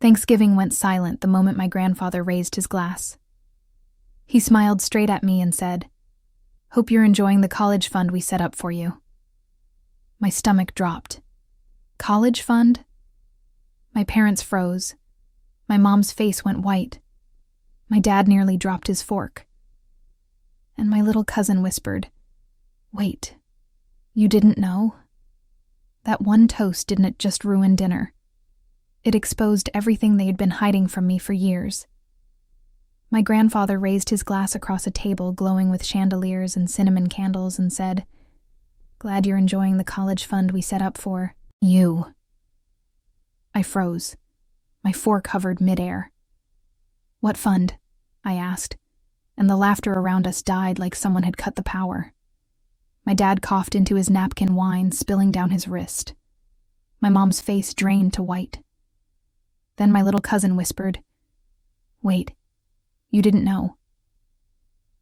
Thanksgiving went silent the moment my grandfather raised his glass. He smiled straight at me and said, "Hope you're enjoying the college fund we set up for you." My stomach dropped. College fund? My parents froze. My mom's face went white. My dad nearly dropped his fork. And my little cousin whispered, "Wait, you didn't know?" That one toast didn't just ruin dinner. It exposed everything they had been hiding from me for years. My grandfather raised his glass across a table glowing with chandeliers and cinnamon candles and said, "Glad you're enjoying the college fund we set up for you." I froze. My fork hovered midair. "What fund?" I asked, and the laughter around us died like someone had cut the power. My dad coughed into his napkin wine, spilling down his wrist. My mom's face drained to white. Then my little cousin whispered, "Wait, you didn't know."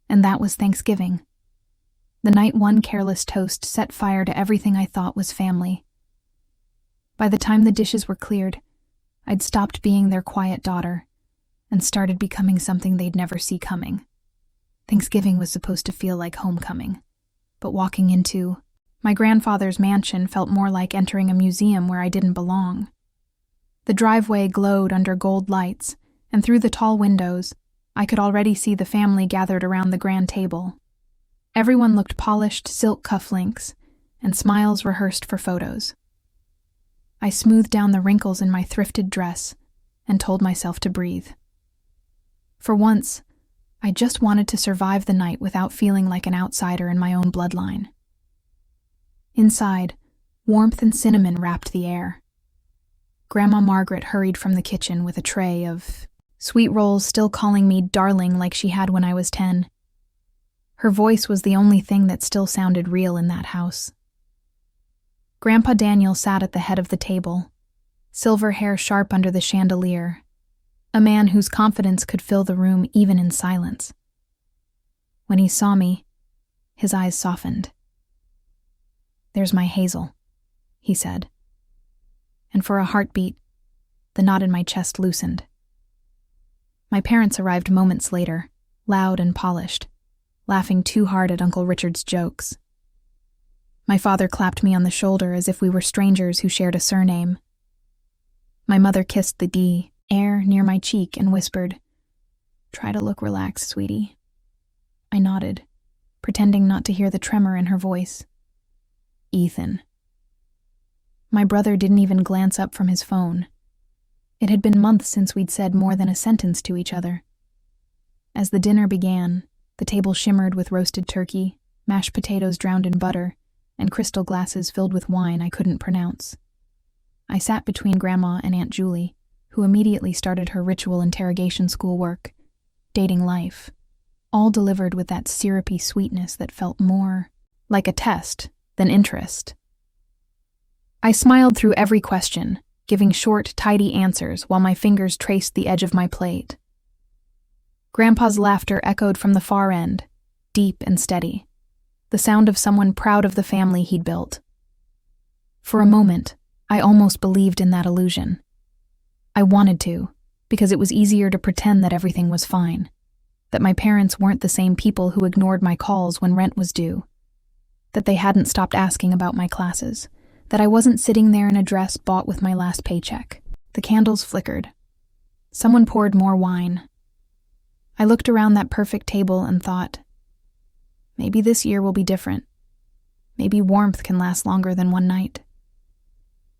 And that was Thanksgiving. The night one careless toast set fire to everything I thought was family. By the time the dishes were cleared, I'd stopped being their quiet daughter and started becoming something they'd never see coming. Thanksgiving was supposed to feel like homecoming, but walking into my grandfather's mansion felt more like entering a museum where I didn't belong. The driveway glowed under gold lights, and through the tall windows, I could already see the family gathered around the grand table. Everyone looked polished silk cufflinks, and smiles rehearsed for photos. I smoothed down the wrinkles in my thrifted dress and told myself to breathe. For once, I just wanted to survive the night without feeling like an outsider in my own bloodline. Inside, warmth and cinnamon wrapped the air. Grandma Margaret hurried from the kitchen with a tray of sweet rolls, still calling me darling like she had when I was 10. Her voice was the only thing that still sounded real in that house. Grandpa Daniel sat at the head of the table, silver hair sharp under the chandelier, a man whose confidence could fill the room even in silence. When he saw me, his eyes softened. "There's my Hazel," he said. And for a heartbeat, the knot in my chest loosened. My parents arrived moments later, loud and polished, laughing too hard at Uncle Richard's jokes. My father clapped me on the shoulder as if we were strangers who shared a surname. My mother kissed the D air near my cheek and whispered, "Try to look relaxed, sweetie." I nodded, pretending not to hear the tremor in her voice. "Ethan." My brother didn't even glance up from his phone. It had been months since we'd said more than a sentence to each other. As the dinner began, the table shimmered with roasted turkey, mashed potatoes drowned in butter, and crystal glasses filled with wine I couldn't pronounce. I sat between Grandma and Aunt Julie, who immediately started her ritual interrogation schoolwork, dating life, all delivered with that syrupy sweetness that felt more like a test than interest. I smiled through every question, giving short, tidy answers while my fingers traced the edge of my plate. Grandpa's laughter echoed from the far end, deep and steady, the sound of someone proud of the family he'd built. For a moment, I almost believed in that illusion. I wanted to, because it was easier to pretend that everything was fine, that my parents weren't the same people who ignored my calls when rent was due, that they hadn't stopped asking about my classes, that I wasn't sitting there in a dress bought with my last paycheck. The candles flickered. Someone poured more wine. I looked around that perfect table and thought, maybe this year will be different. Maybe warmth can last longer than one night.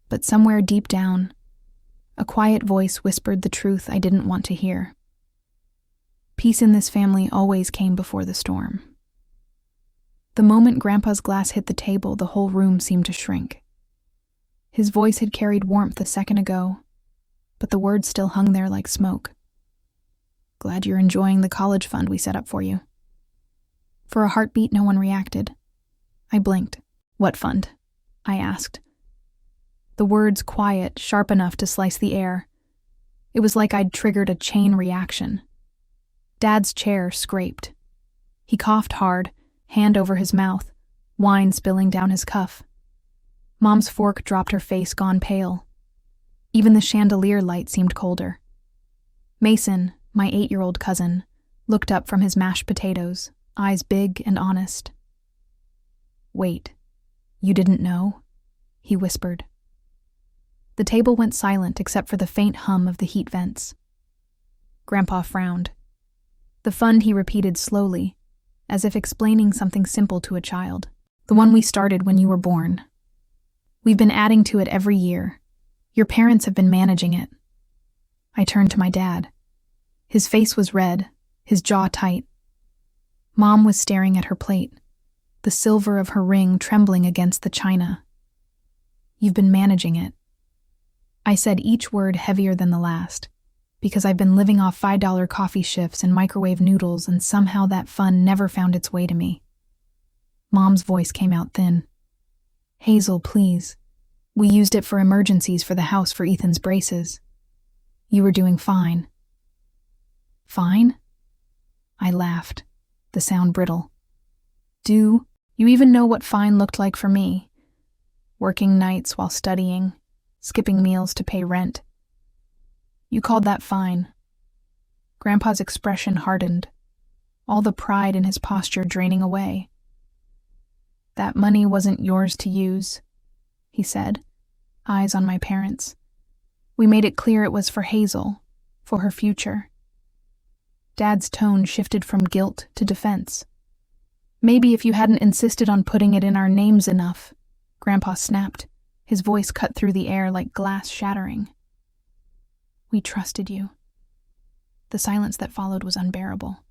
But somewhere deep down, a quiet voice whispered the truth I didn't want to hear. Peace in this family always came before the storm. The moment Grandpa's glass hit the table, the whole room seemed to shrink. His voice had carried warmth a second ago, but the words still hung there like smoke. "Glad you're enjoying the college fund we set up for you." For a heartbeat, no one reacted. I blinked. "What fund?" I asked. The words quiet, sharp enough to slice the air. It was like I'd triggered a chain reaction. Dad's chair scraped. He coughed hard, hand over his mouth, wine spilling down his cuff. Mom's fork dropped, her face gone pale. Even the chandelier light seemed colder. Mason, my 8-year-old cousin, looked up from his mashed potatoes, eyes big and honest. "Wait, you didn't know?" he whispered. The table went silent except for the faint hum of the heat vents. Grandpa frowned. "The fund," he repeated slowly, as if explaining something simple to a child. "The one we started when you were born. We've been adding to it every year. Your parents have been managing it." I turned to my dad. His face was red, his jaw tight. Mom was staring at her plate, the silver of her ring trembling against the china. "You've been managing it." I said each word heavier than the last, because I've been living off $5 coffee shifts and microwave noodles, and somehow that fun never found its way to me. Mom's voice came out thin. "Hazel, please. We used it for emergencies for the house for Ethan's braces. You were doing fine." "Fine?" I laughed, the sound brittle. "Do you even know what fine looked like for me? Working nights while studying, skipping meals to pay rent. You called that fine." Grandpa's expression hardened, all the pride in his posture draining away. "That money wasn't yours to use," he said, eyes on my parents. "We made it clear it was for Hazel, for her future." Dad's tone shifted from guilt to defense. "Maybe if you hadn't insisted on putting it in our names enough," Grandpa snapped, his voice cut through the air like glass shattering. "We trusted you." The silence that followed was unbearable.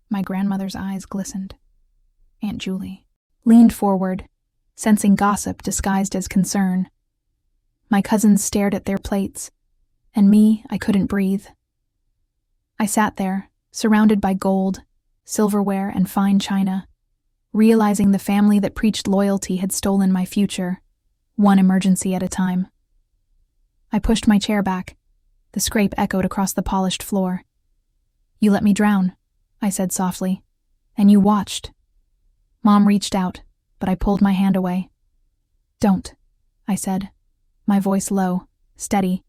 My grandmother's eyes glistened. Aunt Julie leaned forward, sensing gossip disguised as concern. My cousins stared at their plates, and me, I couldn't breathe. I sat there, surrounded by gold, silverware, and fine china, realizing the family that preached loyalty had stolen my future, one emergency at a time. I pushed my chair back. The scrape echoed across the polished floor. "You let me drown," I said softly, "and you watched." Mom reached out, but I pulled my hand away. "Don't," I said, my voice low, steady.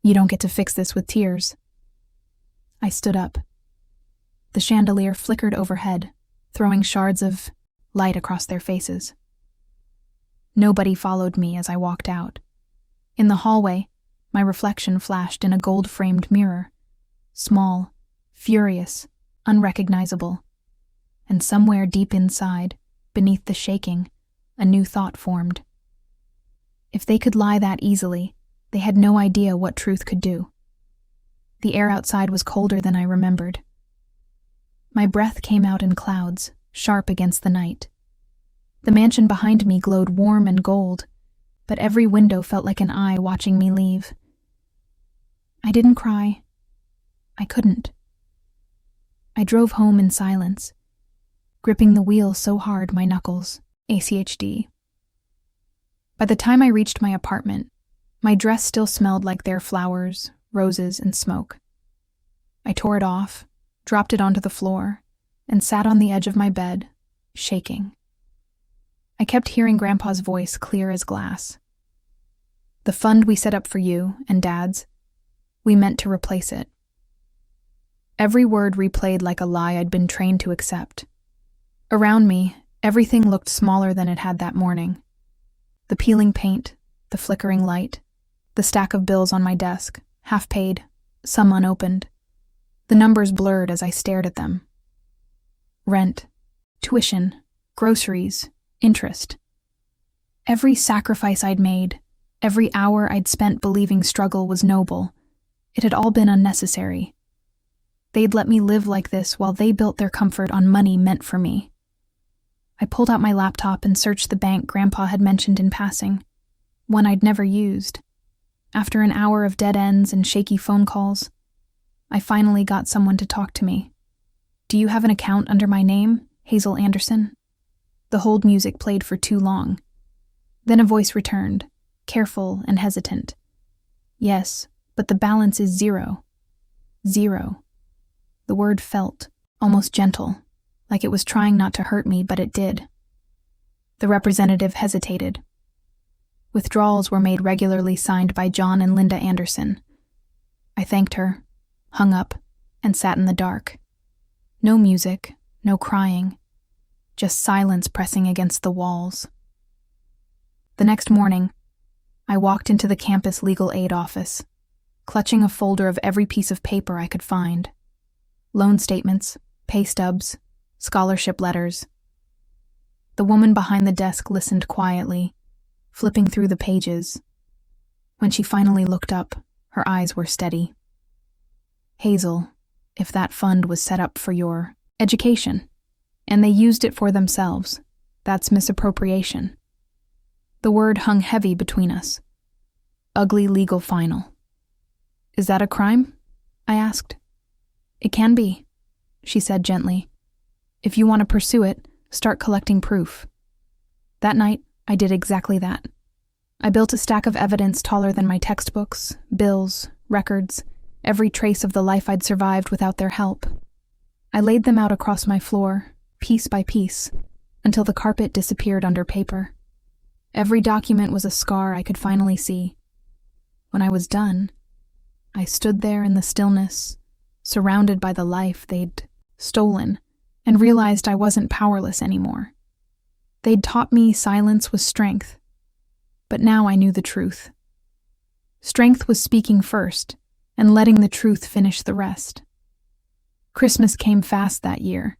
"You don't get to fix this with tears." I stood up. The chandelier flickered overhead, throwing shards of light across their faces. Nobody followed me as I walked out. In the hallway, my reflection flashed in a gold-framed mirror, small, furious, unrecognizable. And somewhere deep inside, beneath the shaking, a new thought formed. If they could lie that easily, they had no idea what truth could do. The air outside was colder than I remembered. My breath came out in clouds, sharp against the night. The mansion behind me glowed warm and gold, but every window felt like an eye watching me leave. I didn't cry. I couldn't. I drove home in silence, gripping the wheel so hard my knuckles, ACHD. By the time I reached my apartment, my dress still smelled like their flowers, roses, and smoke. I tore it off, dropped it onto the floor, and sat on the edge of my bed, shaking. I kept hearing Grandpa's voice clear as glass. "The fund we set up for you and Dad's, we meant to replace it." Every word replayed like a lie I'd been trained to accept. Around me, everything looked smaller than it had that morning. The peeling paint, the flickering light, the stack of bills on my desk, half paid, some unopened. The numbers blurred as I stared at them. Rent, tuition, groceries, interest. Every sacrifice I'd made, every hour I'd spent believing struggle was noble, it had all been unnecessary. They'd let me live like this while they built their comfort on money meant for me. I pulled out my laptop and searched the bank Grandpa had mentioned in passing, one I'd never used. After an hour of dead ends and shaky phone calls, I finally got someone to talk to me. "Do you have an account under my name, Hazel Anderson?" The hold music played for too long. Then a voice returned, careful and hesitant. "Yes, but the balance is 0. 0. The word felt, almost gentle, like it was trying not to hurt me, but it did. The representative hesitated. Withdrawals were made regularly, signed by John and Linda Anderson. I thanked her, hung up, and sat in the dark. No music, no crying, just silence pressing against the walls. The next morning, I walked into the campus legal aid office, clutching a folder of every piece of paper I could find. Loan statements, pay stubs, scholarship letters. The woman behind the desk listened quietly, flipping through the pages. When she finally looked up, her eyes were steady. Hazel, if that fund was set up for your education, and they used it for themselves, that's misappropriation. The word hung heavy between us. Ugly legal final. Is that a crime? I asked. It can be, she said gently. If you want to pursue it, start collecting proof. That night, I did exactly that. I built a stack of evidence taller than my textbooks, bills, records, every trace of the life I'd survived without their help. I laid them out across my floor, piece by piece, until the carpet disappeared under paper. Every document was a scar I could finally see. When I was done, I stood there in the stillness, surrounded by the life they'd stolen, and realized I wasn't powerless anymore. They'd taught me silence was strength, but now I knew the truth. Strength was speaking first, and letting the truth finish the rest. Christmas came fast that year,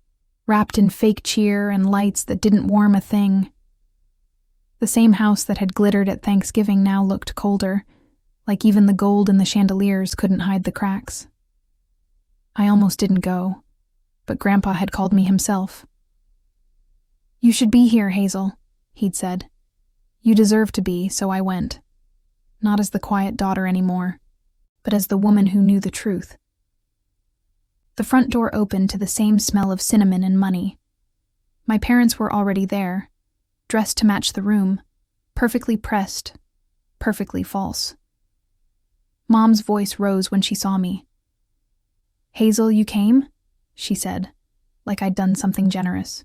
wrapped in fake cheer and lights that didn't warm a thing. The same house that had glittered at Thanksgiving now looked colder, like even the gold in the chandeliers couldn't hide the cracks. I almost didn't go, but Grandpa had called me himself. You should be here, Hazel, he'd said. You deserve to be, so I went. Not as the quiet daughter anymore, but as the woman who knew the truth. The front door opened to the same smell of cinnamon and money. My parents were already there, dressed to match the room, perfectly pressed, perfectly false. Mom's voice rose when she saw me. Hazel, you came? She said, like I'd done something generous.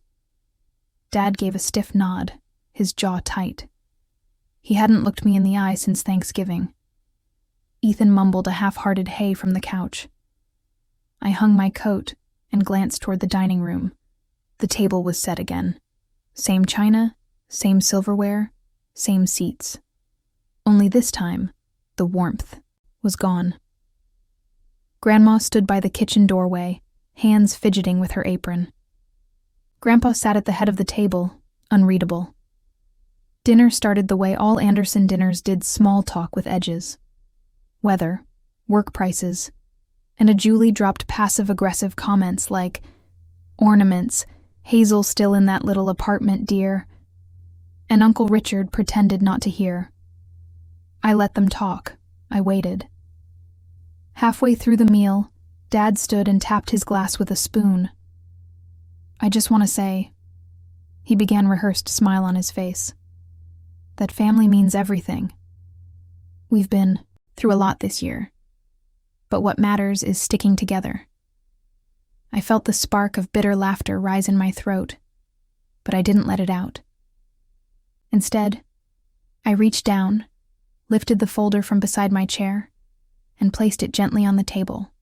Dad gave a stiff nod, his jaw tight. He hadn't looked me in the eye since Thanksgiving. Ethan mumbled a half-hearted hey from the couch. I hung my coat and glanced toward the dining room. The table was set again. Same china, same silverware, same seats. Only this time, the warmth was gone. Grandma stood by the kitchen doorway, hands fidgeting with her apron. Grandpa sat at the head of the table, unreadable. Dinner started the way all Anderson dinners did, small talk with edges. Weather, work prices, and a Julie dropped passive-aggressive comments like, ornaments, Hazel still in that little apartment, dear. And Uncle Richard pretended not to hear. I let them talk. I waited. Halfway through the meal, Dad stood and tapped his glass with a spoon. I just want to say, he began, rehearsed smile on his face, that family means everything. We've been through a lot this year, but what matters is sticking together. I felt the spark of bitter laughter rise in my throat, but I didn't let it out. Instead, I reached down, lifted the folder from beside my chair, and placed it gently on the table.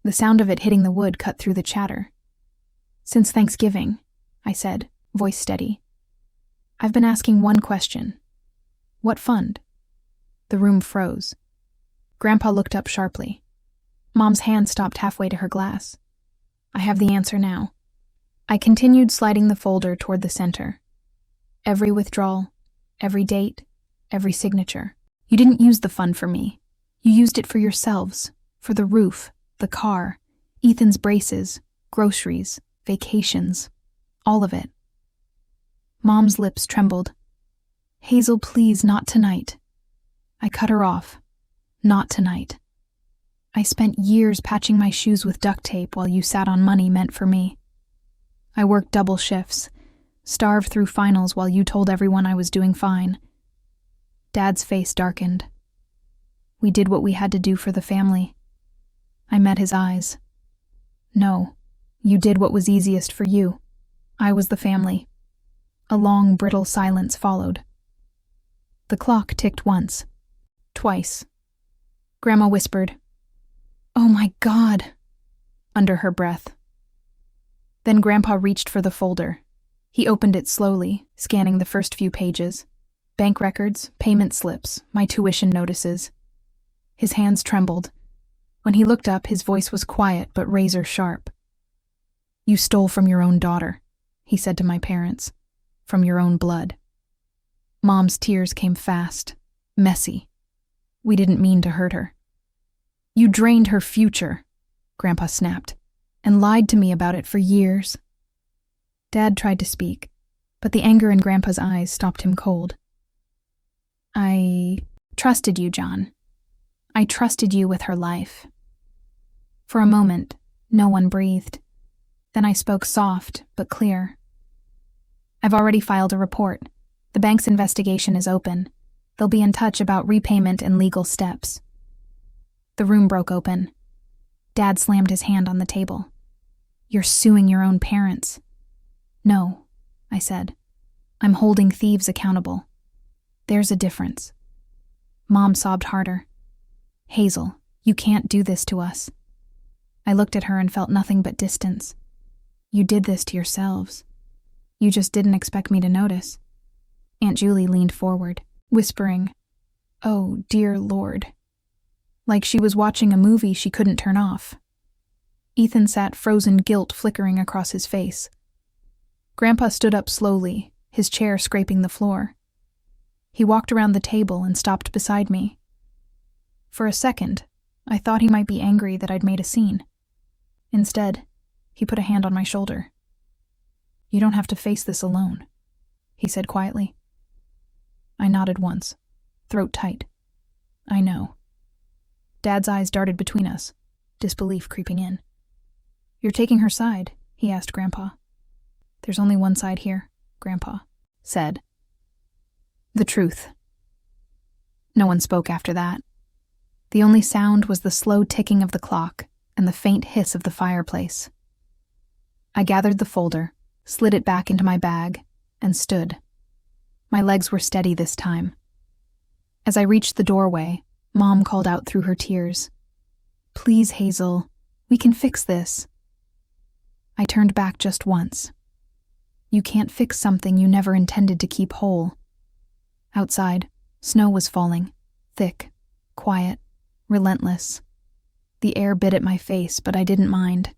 The sound of it hitting the wood cut through the chatter. Since Thanksgiving, I said, voice steady, I've been asking one question. What fund? The room froze. Grandpa looked up sharply. Mom's hand stopped halfway to her glass. I have the answer now. I continued sliding the folder toward the center. Every withdrawal, every date, every signature. You didn't use the fund for me. You used it for yourselves, for the roof, the car, Ethan's braces, groceries, vacations, all of it. Mom's lips trembled. Hazel, please, not tonight. I cut her off. Not tonight. I spent years patching my shoes with duct tape while you sat on money meant for me. I worked double shifts, starved through finals while you told everyone I was doing fine. Dad's face darkened. We did what we had to do for the family. I met his eyes. No, you did what was easiest for you. I was the family. A long, brittle silence followed. The clock ticked once, twice. Grandma whispered, "Oh my God," under her breath. Then Grandpa reached for the folder. He opened it slowly, scanning the first few pages. Bank records, payment slips, my tuition notices. His hands trembled. When he looked up, his voice was quiet but razor sharp. "You stole from your own daughter," he said to my parents. "From your own blood." Mom's tears came fast, messy. We didn't mean to hurt her. "You drained her future," Grandpa snapped, "and lied to me about it for years." Dad tried to speak, but the anger in Grandpa's eyes stopped him cold. "I trusted you, John. I trusted you with her life." For a moment, no one breathed. Then I spoke soft but clear. "I've already filed a report. The bank's investigation is open. They'll be in touch about repayment and legal steps." The room broke open. Dad slammed his hand on the table. "You're suing your own parents." "No," I said. "I'm holding thieves accountable. There's a difference." Mom sobbed harder. "Hazel, you can't do this to us." I looked at her and felt nothing but distance. "You did this to yourselves. You just didn't expect me to notice." Aunt Julie leaned forward, whispering, "Oh, dear Lord," like she was watching a movie she couldn't turn off. Ethan sat frozen guilt flickering across his face. Grandpa stood up slowly, his chair scraping the floor. He walked around the table and stopped beside me. For a second, I thought he might be angry that I'd made a scene. Instead, he put a hand on my shoulder. "You don't have to face this alone," he said quietly. I nodded once, throat tight. "I know." Dad's eyes darted between us, disbelief creeping in. "You're taking her side?" he asked Grandpa. "There's only one side here," Grandpa said. "The truth." No one spoke after that. The only sound was the slow ticking of the clock and the faint hiss of the fireplace. I gathered the folder, slid it back into my bag, and stood. My legs were steady this time. As I reached the doorway, Mom called out through her tears, "Please, Hazel, we can fix this." I turned back just once. You can't fix something you never intended to keep whole. Outside, snow was falling, thick, quiet, relentless. The air bit at my face, but I didn't mind.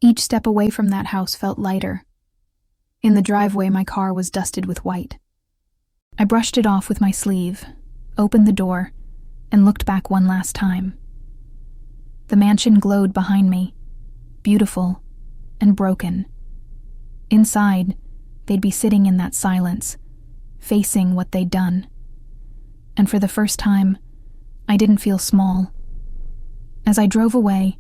Each step away from that house felt lighter. In the driveway, my car was dusted with white. I brushed it off with my sleeve, opened the door, and looked back one last time. The mansion glowed behind me, beautiful and broken. Inside, they'd be sitting in that silence, facing what they'd done. And for the first time, I didn't feel small. As I drove away,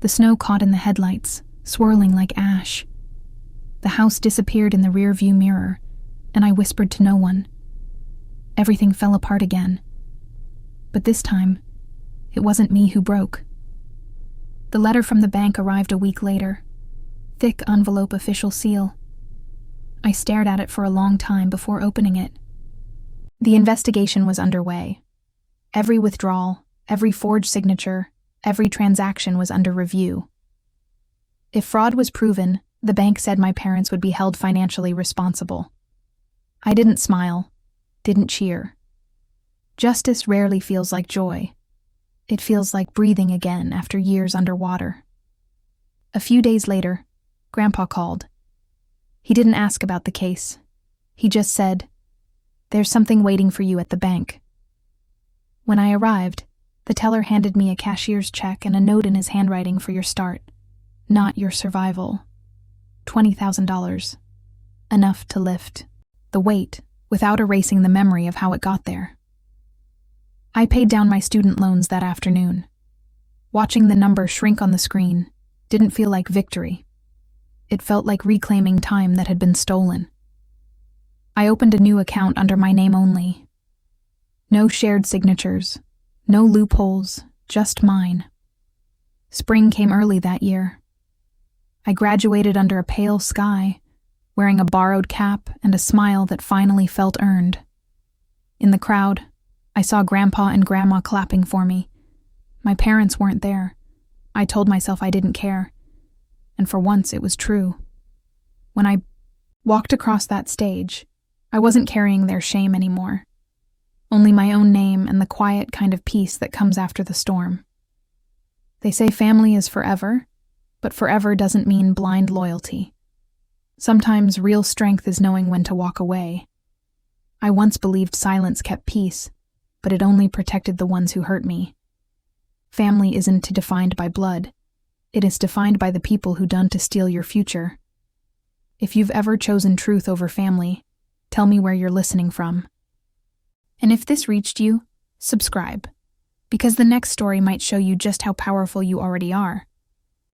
the snow caught in the headlights, swirling like ash. The house disappeared in the rear-view mirror, and I whispered to no one. Everything fell apart again. But this time, it wasn't me who broke. The letter from the bank arrived a week later. Thick envelope official seal. I stared at it for a long time before opening it. The investigation was underway. Every withdrawal, every forged signature, every transaction was under review. If fraud was proven, the bank said my parents would be held financially responsible. I didn't smile, didn't cheer. Justice rarely feels like joy. It feels like breathing again after years underwater. A few days later, Grandpa called. He didn't ask about the case. He just said, "There's something waiting for you at the bank." When I arrived, the teller handed me a cashier's check and a note in his handwriting for your start, not your survival. $20,000. Enough to lift the weight without erasing the memory of how it got there. I paid down my student loans that afternoon. Watching the number shrink on the screen didn't feel like victory. It felt like reclaiming time that had been stolen. I opened a new account under my name only. No shared signatures, no loopholes, just mine. Spring came early that year. I graduated under a pale sky, wearing a borrowed cap and a smile that finally felt earned. In the crowd, I saw Grandpa and Grandma clapping for me. My parents weren't there. I told myself I didn't care. And for once, it was true. When I walked across that stage, I wasn't carrying their shame anymore. Only my own name and the quiet kind of peace that comes after the storm. They say family is forever, but forever doesn't mean blind loyalty. Sometimes real strength is knowing when to walk away. I once believed silence kept peace, but it only protected the ones who hurt me. Family isn't defined by blood. It is defined by the people who done to steal your future. If you've ever chosen truth over family, tell me where you're listening from. And if this reached you, subscribe, because the next story might show you just how powerful you already are.